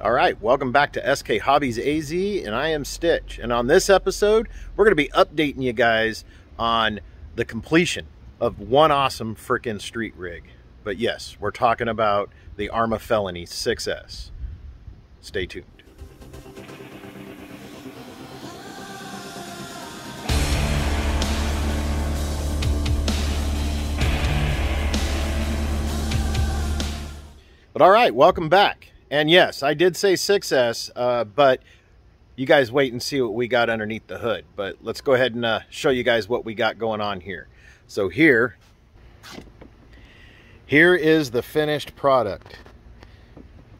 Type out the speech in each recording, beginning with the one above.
All right, welcome back to SK Hobbies AZ, and I am Stitch. And on this episode, we're going to be updating you guys on the completion of one awesome frickin' street rig. But yes, we're talking about the ARRMA Felony 6S. Stay tuned. But all right, welcome back. And yes, I did say 6S, but you guys wait and see what we got underneath the hood. But let's go ahead and show you guys what we got going on here. So here is the finished product.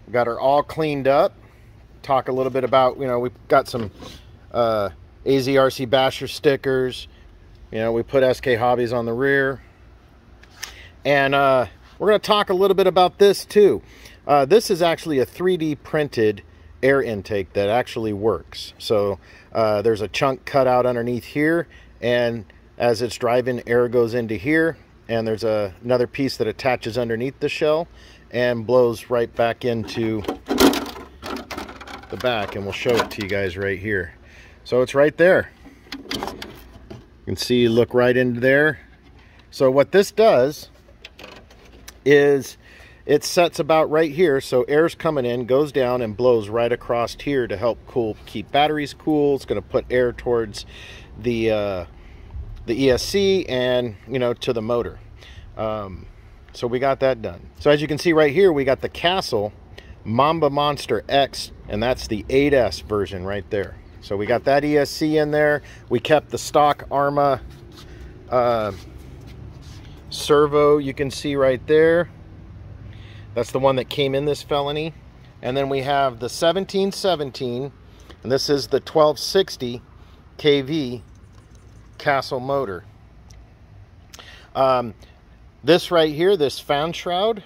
We got her all cleaned up. Talk a little bit about, we've got some AZ RC Basher stickers. We put SK Hobbies on the rear. And we're going to talk a little bit about this too. This is actually a 3D printed air intake that actually works. So there's a chunk cut out underneath here, and as it's driving, air goes into here, and there's another piece that attaches underneath the shell and blows right back into the back, and we'll show it to you guys right here. So it's right there. You can see, look right into there. So what this does is it sets about right here, so air's coming in, goes down, and blows right across here to help keep batteries cool. It's going to put air towards the ESC and to the motor. So we got that done. So as you can see right here, we got the Castle Mamba Monster X, and that's the 8S version right there. So we got that ESC in there. We kept the stock ARRMA servo, you can see right there. That's the one that came in this Felony. And then we have the 1717, and this is the 1260 kV Castle motor. This right here, this fan shroud,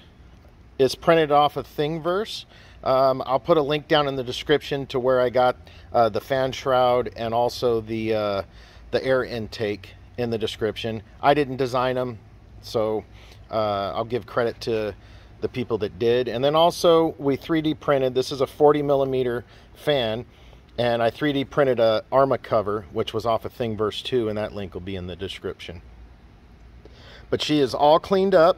is printed off of Thingiverse. I'll put a link down in the description to where I got the fan shroud and also the air intake in the description. I didn't design them, so I'll give credit to the people that did. And then also we 3D printed, this is a 40mm fan, and I 3D printed a ARRMA cover, which was off of Thingiverse too, and that link will be in the description. But she is all cleaned up,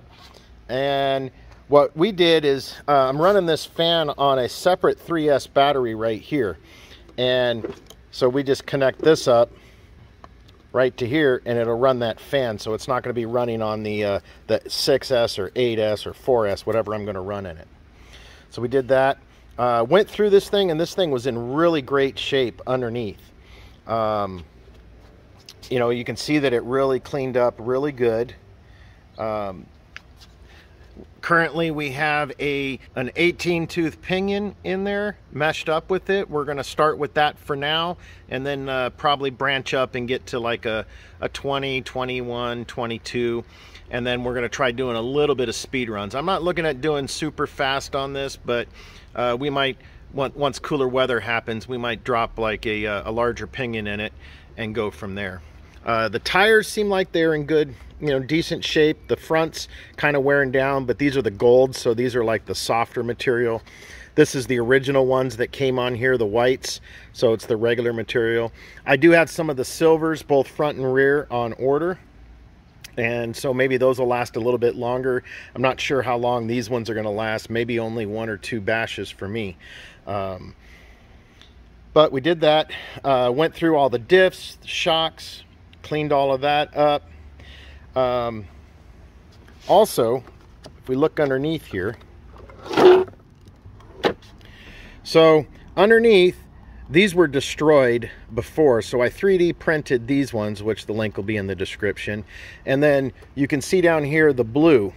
and what we did is I'm running this fan on a separate 3S battery right here, and so we just connect this up right to here, and it'll run that fan. So it's not going to be running on the 6S or 8S or 4S, whatever I'm going to run in it. So we did that. Went through this thing, and this thing was in really great shape underneath. You can see that it really cleaned up really good. Currently we have an 18-tooth pinion in there meshed up with it. We're going to start with that for now, and then probably branch up and get to like a 20, 21, 22, and then we're going to try doing a little bit of speed runs. I'm not looking at doing super fast on this, but we might, once cooler weather happens, we might drop like a larger pinion in it and go from there. The tires seem like they're in good, decent shape. The front's kind of wearing down, but these are the golds, so these are like the softer material. This is the original ones that came on here, the whites, so it's the regular material. I do have some of the silvers, both front and rear, on order, and so maybe those will last a little bit longer. I'm not sure how long these ones are going to last, maybe only 1 or 2 bashes for me. But we did that, went through all the diffs, the shocks, cleaned all of that up. Also, if we look underneath here, so underneath, these were destroyed before, so I 3D printed these ones, which the link will be in the description. And then you can see down here the blue.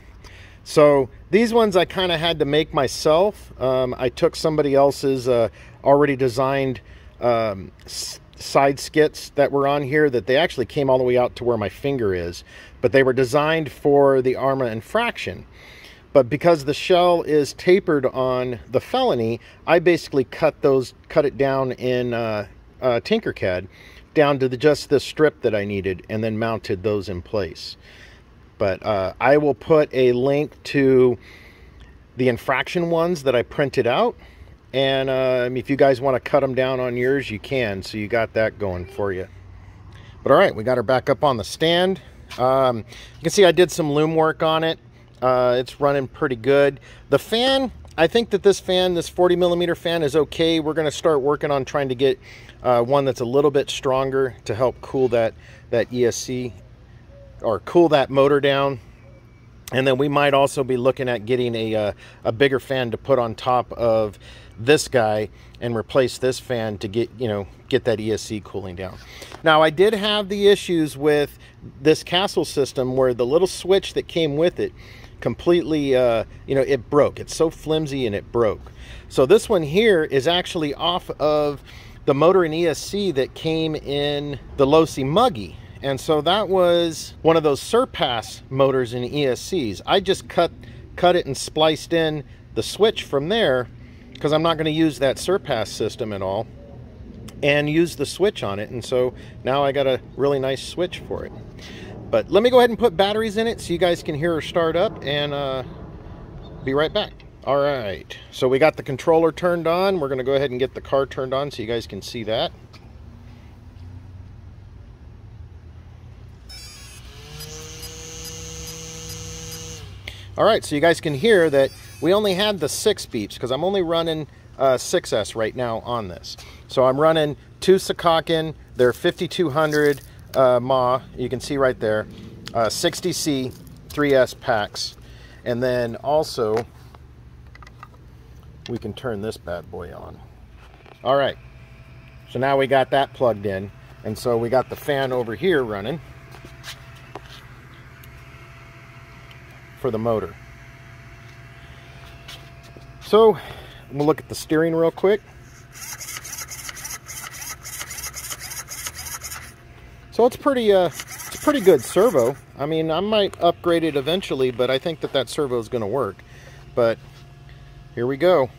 So these ones I kind of had to make myself. I took somebody else's already designed side skits that were on here, that they actually came all the way out to where my finger is, but they were designed for the ARRMA Infraction. But because the shell is tapered on the Felony, I basically cut it down in Tinkercad down to just the strip that I needed, and then mounted those in place. But I will put a link to the Infraction ones that I printed out, And if you guys want to cut them down on yours, you can. So you got that going for you. But all right, we got her back up on the stand. You can see I did some loom work on it. It's running pretty good. The fan, I think that this fan, this 40 millimeter fan, is okay. We're going to start working on trying to get one that's a little bit stronger to help cool that ESC, or cool that motor down. And then we might also be looking at getting a bigger fan to put on top of this guy and replace this fan to get that ESC cooling down. Now, I did have the issues with this Castle system where the little switch that came with it completely, it broke. It's so flimsy and it broke. So this one here is actually off of the motor and ESC that came in the Losi Muggy. And so that was one of those Surpass motors and ESCs. I just cut it and spliced in the switch from there, because I'm not going to use that Surpass system at all, and use the switch on it. And so now I got a really nice switch for it. But let me go ahead and put batteries in it so you guys can hear her start up, and be right back. All right, so we got the controller turned on. We're going to go ahead and get the car turned on so you guys can see that. All right, so you guys can hear that we only had the 6 beeps because I'm only running 6S right now on this. So I'm running 2 Sakakin, they're 5200 mAh, you can see right there, 60C 3S packs, and then also we can turn this bad boy on. All right, so now we got that plugged in, and so we got the fan over here running for the motor. So we'll look at the steering real quick. So it's pretty good servo. I mean, I might upgrade it eventually, but I think that servo is going to work. But here we go.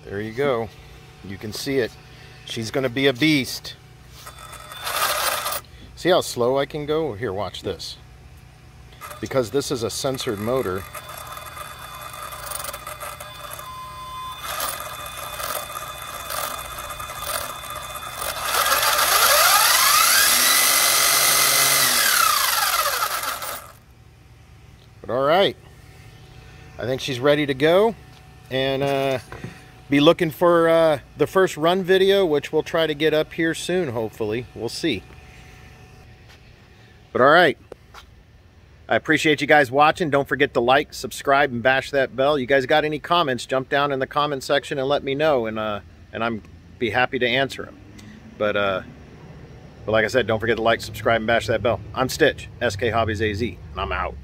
There you go. You can see it. She's going to be a beast. See how slow I can go? Here, watch this. Because this is a censored motor. But all right. I think she's ready to go. And be looking for the first run video, which we'll try to get up here soon, hopefully. We'll see. But all right. I appreciate you guys watching. Don't forget to like, subscribe, and bash that bell. You guys got any comments, jump down in the comment section and let me know, and I'm be happy to answer them. But like I said, don't forget to like, subscribe, and bash that bell. I'm Stitch, SK Hobbies AZ, and I'm out.